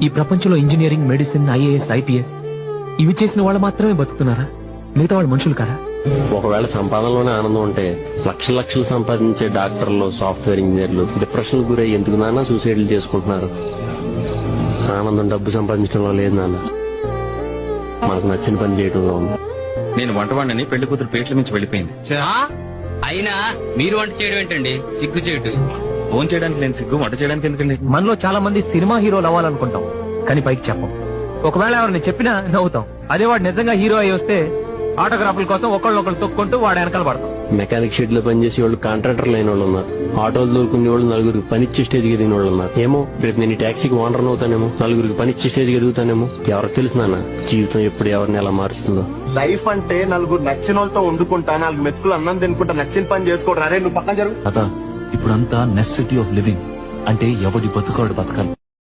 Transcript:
ఈ ప్రపంచంలో engineering, medicine, IAS, IPS ఇవి చేసిన వాళ్ళు మాత్రమే బతుకుతున్నారా? మిగతా వాళ్ళు మనుషులు కారా? ఒకవేళ సంపాదనలోనే ఆనందం ఉంటే లక్షలు లక్షలు సంపాదించే డాక్టర్లు, సాఫ్ట్వేర్ ఇంజనీర్లు డిప్రెషన్ గురై ఎందుకు నాన్న సూసైడ్లు చేసుకుంటున్నారు? ఆనందం డబ్బు సంపాదించడంలో లేదు నాన్న, మనకు నచ్చిన పని చేయడంలో ఉంది. నేను వంటవాడిని, పెళ్లి కూతురు పేట్ల మించి వెళ్ళిపోయింది. అయినా మీరు వంట చేయడం ఏంటండి? సిగ్గు చేయటం. ఫోన్ చేయడానికి నేను సిగ్గు, వంట చేయడానికి ఎందుకండి? మనలో చాలా మంది సినిమా హీరోలు అవ్వాలనుకుంటాం, కానీ పైకి చెప్పం. ఒకవేళ ఎవరిని చెప్పినా నవ్వుతాం. అదే వాడు నిజంగా హీరో అయి వస్తే ఆటోగ్రాఫ్ల కోసం ఒకళ్ళు తొక్కుంటూ వాడు వెనకాల పడతాం. మెకానిక్ షెడ్ లో పనిచేసే వాళ్ళు, కాంట్రాక్టర్లు అయిన వాళ్ళు ఉన్నారు, ఆటోలు దొరుకునే వాళ్ళు, నలుగురికి పనిచ్చే స్టేజ్కి ఎదిగిన వాళ్ళు ఉన్నారు. ఏమో రేపు నేను ఈ టాక్సీకి ఓనర్ అవుతానేమో, నలుగురికి పనిచ్చే స్టేజ్కి ఎదుగుతానేమో. ఎవరికి తెలుసు నాన్న జీవితం ఎప్పుడు ఎవరిని ఎలా మారుస్తుందో. లైఫ్ అంటే నలుగురు నచ్చిన వాళ్ళతో వండుకుంటా, నాలుగు మెతుకులు అన్నం తినుకుంటా, నచ్చిన పని చేసుకోవడం. అరే నువ్వు పక్కన జరుగు. ఇప్పుడంతా నెసెసిటీ ఆఫ్ లివింగ్ అంటే ఎవడి బతుకాడు బతకాలి.